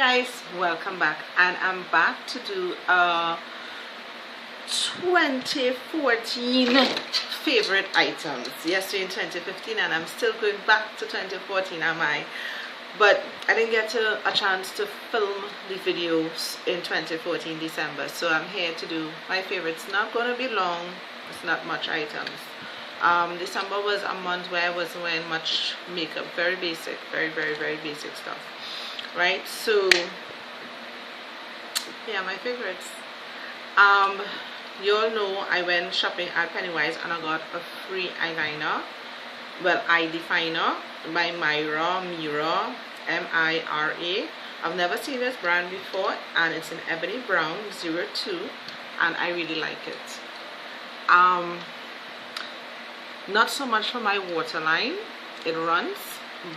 guys, welcome back, and I'm back to do a 2014 favorite items. Yes, we're in 2015 and I'm still going back to 2014, am I? But I didn't get a chance to film the videos in 2014 December, so I'm here to do my favorites. Not gonna be long, it's not much items. December was a month where I wasn't wearing much makeup, very basic, very basic stuff, right? So yeah, my favorites. You all know I went shopping at Pennywise and I got a free eyeliner, well, eye definer by Mira, M-I-R-A. I've never seen this brand before, and it's in Ebony Brown 02, and I really like it. Not so much for my waterline, it runs,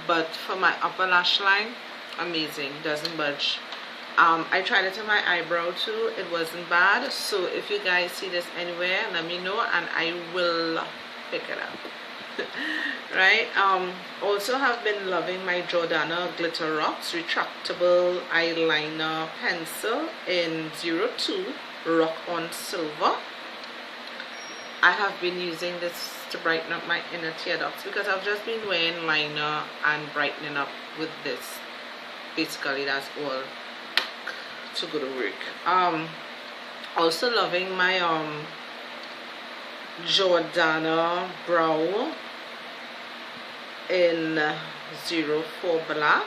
but for my upper lash line, amazing, doesn't budge. I tried it on my eyebrow too, it wasn't bad. So if you guys see this anywhere, let me know and I will pick it up. Right? Also have been loving my Jordana Glitter Rocks retractable eyeliner pencil in 02 Rock on Silver. I have been using this to brighten up my inner tear ducts because I've just been wearing liner and brightening up with this. Basically that's all to go to work. Also loving my Jordana brow in 04 black.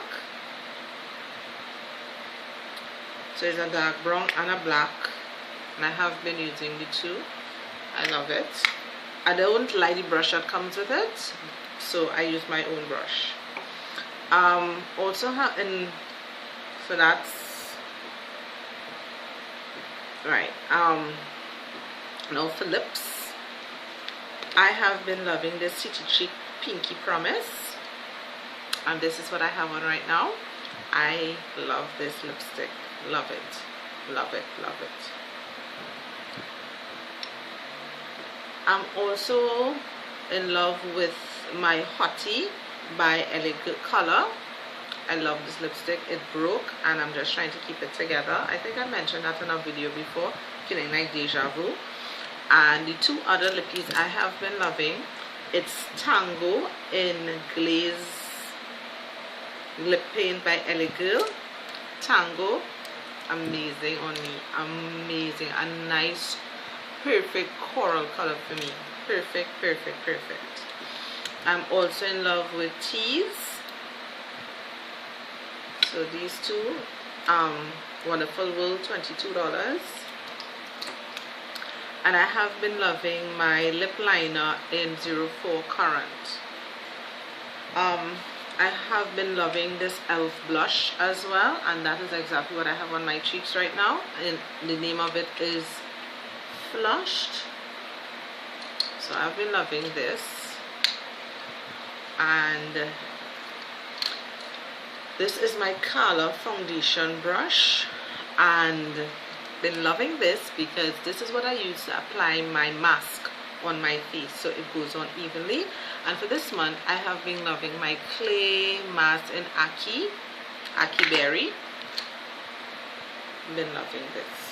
So it's a dark brown and a black, and I have been using the two. I love it. I don't like the brush that comes with it, so I use my own brush. Also have in, so that's right. Now for lips, I have been loving this City Chic Pinky Promise, and this is what I have on right now. I love this lipstick, love it. I'm also in love with my Hottie by Elegant Color. I love this lipstick. It broke and I'm just trying to keep it together. I think I mentioned that in a video before, feeling like deja vu. And the two other lippies I have been loving, it's Tango in Glaze Lip Paint by Elegant. Tango, amazing on me, amazing. A nice perfect coral color for me, perfect. I'm also in love with Tease. So these two, Wonderful Wool, $22. And I have been loving my lip liner in 04 Current. I have been loving this e.l.f. blush as well, and that is exactly what I have on my cheeks right now, and the name of it is Flushed. So I've been loving this, and this is my Color foundation brush, and been loving this because this is what I use to apply my mask on my face so it goes on evenly. And for this month I have been loving my clay mask in Aki Berry. Been loving this.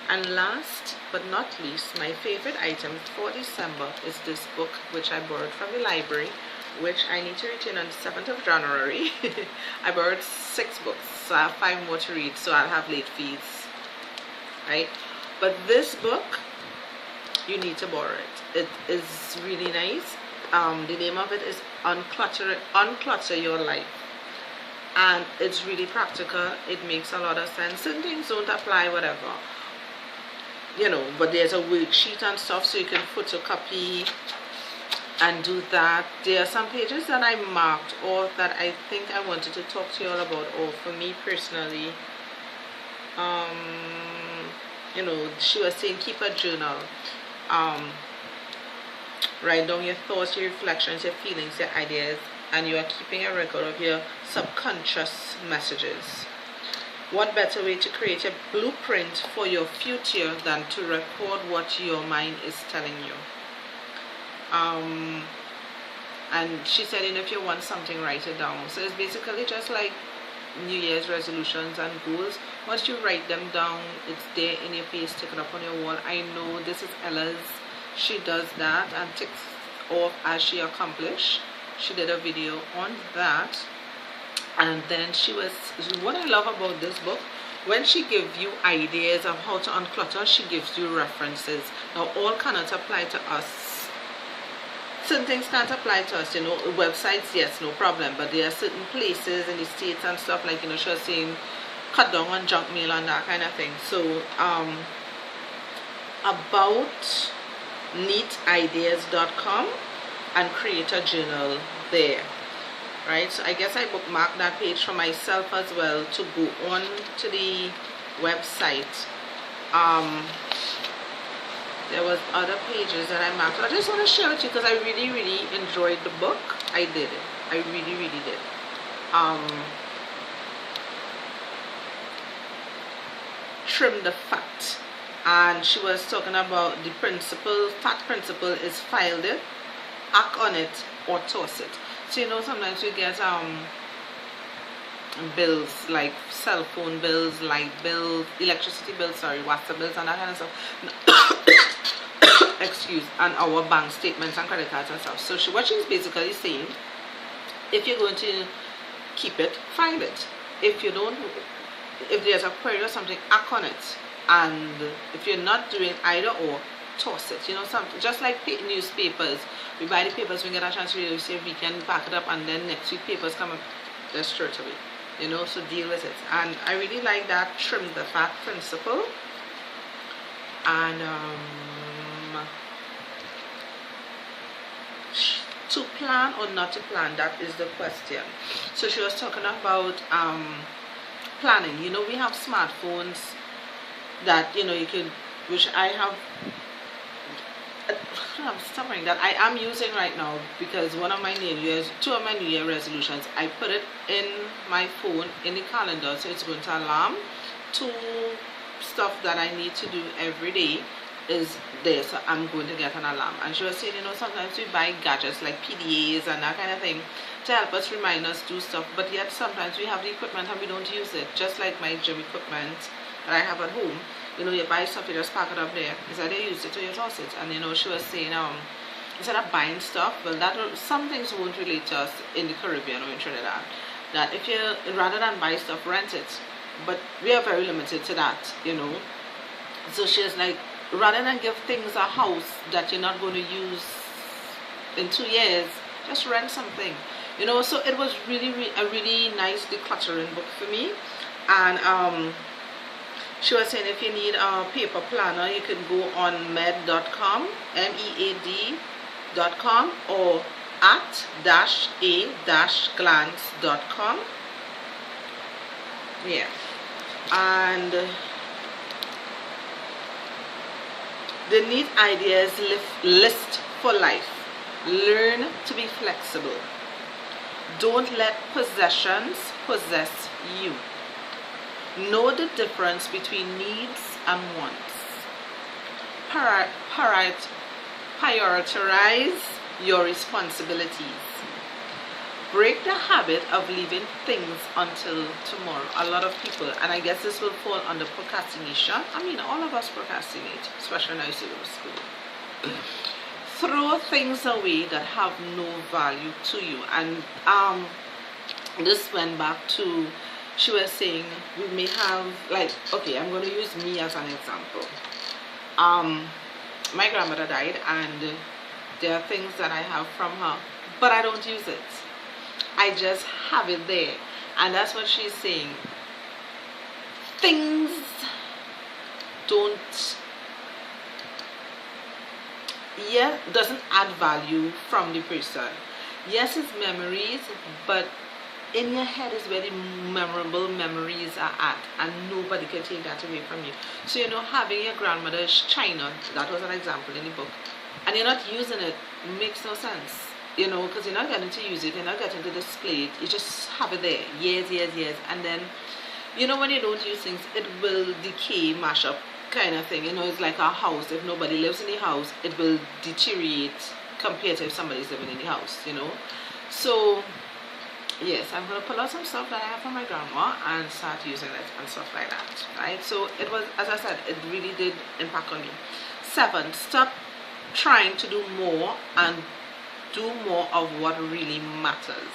And last but not least, my favorite item for December is this book, which I borrowed from the library, which I need to return on the 7th of January. I borrowed 6 books, so I have 5 more to read, so I'll have late fees, right? But this book, you need to borrow it. It is really nice. The name of it is Unclutter Your Life, and it's really practical. It makes a lot of sense. Certain things don't apply, whatever, you know, but there's a worksheet and stuff, so you can photocopy and do that. There are some pages that I marked off that I think I wanted to talk to you all about, or for me personally, you know, she was saying keep a journal, write down your thoughts, your reflections, your feelings, your ideas, and you are keeping a record of your subconscious messages. What better way to create a blueprint for your future than to record what your mind is telling you? And she said, if you want something, write it down. So it's basically just like New Year's resolutions and goals. Once you write them down, it's there in your face, stick it up on your wall. I know this is Ella's. She does that and ticks off as she accomplished. She did a video on that. And then what I love about this book, when she gives you ideas of how to unclutter, she gives you references. Now, all cannot apply to us. Certain things can't apply to us, websites, yes, no problem, but there are certain places in the States and stuff, like, she was saying, cut down on junk mail and that kind of thing. So, about neatideas.com and create a journal there. Right, so I guess I bookmarked that page for myself as well to go on to the website. There was other pages that I marked. I just want to share with you because I really, really enjoyed the book. I did it. I really, really did. Trim the fat. And she was talking about the principle. Fat principle is file it, act on it, or toss it. So sometimes we get bills like cell phone bills, light bills, electricity bills, water bills and that kind of stuff. Excuse, and our bank statements and credit cards and stuff. So what she's basically saying, if you're going to keep it, file it. If there's a query or something, act on it. And if you're not doing either or, toss it. Something just like newspapers. We buy the papers, we get a chance to read it, we say we can pack it up, and then next week papers come up, just straight away. So deal with it. And I really like that trim the fat principle. And to plan or not to plan, that is the question. So she was talking about planning. We have smartphones that you can, which I have. I'm stubborn that I am using right now, because two of my New Year resolutions, I put it in my phone in the calendar, so it's going to alarm. 2 stuff that I need to do every day is there, so I'm going to get an alarm. And she was saying, sometimes we buy gadgets like PDAs and that kind of thing to help us remind us do stuff, but yet sometimes we have the equipment and we don't use it. Just like my gym equipment that I have at home. You buy stuff, you just pack it up there. It's either you use it or you toss it. And she was saying, instead of buying stuff, well, some things won't relate to us in the Caribbean or in Trinidad. That if you, rather than buy stuff, rent it. But we are very limited to that, So she's like, rather than give things a house that you're not going to use in 2 years, just rent something. So it was really a really nice decluttering book for me. And she was saying if you need a paper planner, you can go on med.com, MEAD.com, or at-a-glance.com. Yeah. And the Neat Ideas list for life. Learn to be flexible. Don't let possessions possess you. Know the difference between needs and wants. Prioritize your responsibilities. Break the habit of leaving things until tomorrow. A lot of people, and I guess this will fall under procrastination. All of us procrastinate, especially when I used to go to school. Throw things away that have no value to you. And this went back to, she was saying we may have, like, okay, I'm going to use me as an example. My grandmother died, and there are things that I have from her, but I don't use it. I just have it there. And that's what she's saying. Things doesn't add value from the person. Yes, it's memories, but in your head is where the memorable memories are at, and nobody can take that away from you. So having your grandmother's china, that was an example in the book, and you're not using it, makes no sense, because you're not getting to use it, you're not getting to display it, you just have it there years, and then when you don't use things, it will decay, mash up kind of thing. It's like a house. If nobody lives in the house, it will deteriorate compared to if somebody's living in the house. So yes, I'm going to pull out some stuff that I have from my grandma and start using it and stuff like that, right? So it was, as I said, it really did impact on me. 7, stop trying to do more and do more of what really matters.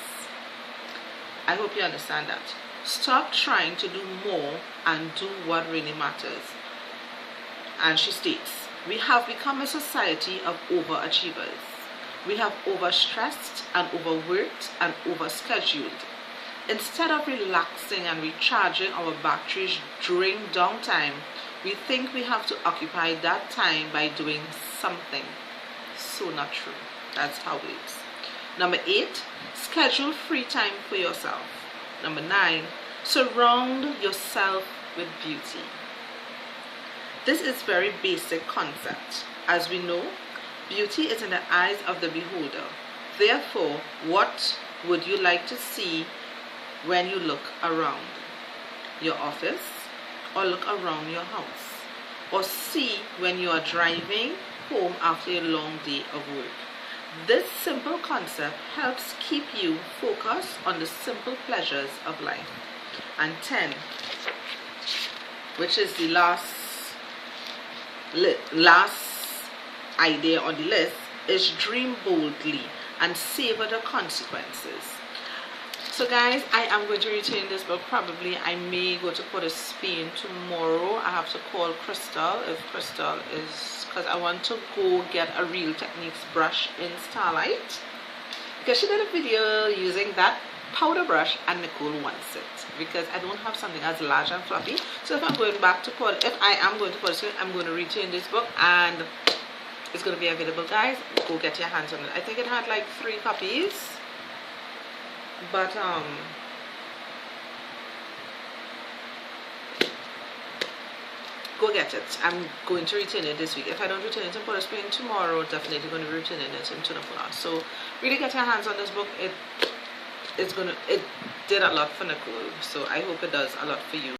I hope you understand that. Stop trying to do more and do what really matters. And she states, we have become a society of overachievers. We have overstressed and overworked and overscheduled. Instead of relaxing and recharging our batteries during downtime, we think we have to occupy that time by doing something. So not true. That's how it is. Number 8, schedule free time for yourself. Number 9, surround yourself with beauty. This is very basic concept. As we know, beauty is in the eyes of the beholder. Therefore, what would you like to see when you look around your office or look around your house or see when you are driving home after a long day of work? This simple concept helps keep you focused on the simple pleasures of life. And 10, which is the last idea on the list, is dream boldly and savor the consequences. So guys, I am going to retain this book. Probably I may go to Port of Spain tomorrow. I have to call Crystal, if Crystal is, because I want to go get a Real Techniques brush in Starlight, because she did a video using that powder brush and Nicole wants it, because I don't have something as large and fluffy. So if I'm going back to Port, if I am going to Port of Spain, I'm going to retain this book and it's going to be available, guys. Go get your hands on it. I think it had like 3 copies, but go get it. I'm going to retain it this week. If I don't retain it in Port of Spain tomorrow, definitely going to be retaining it in Tunapuna. So really get your hands on this book. It did a lot for Nicole, so I hope it does a lot for you.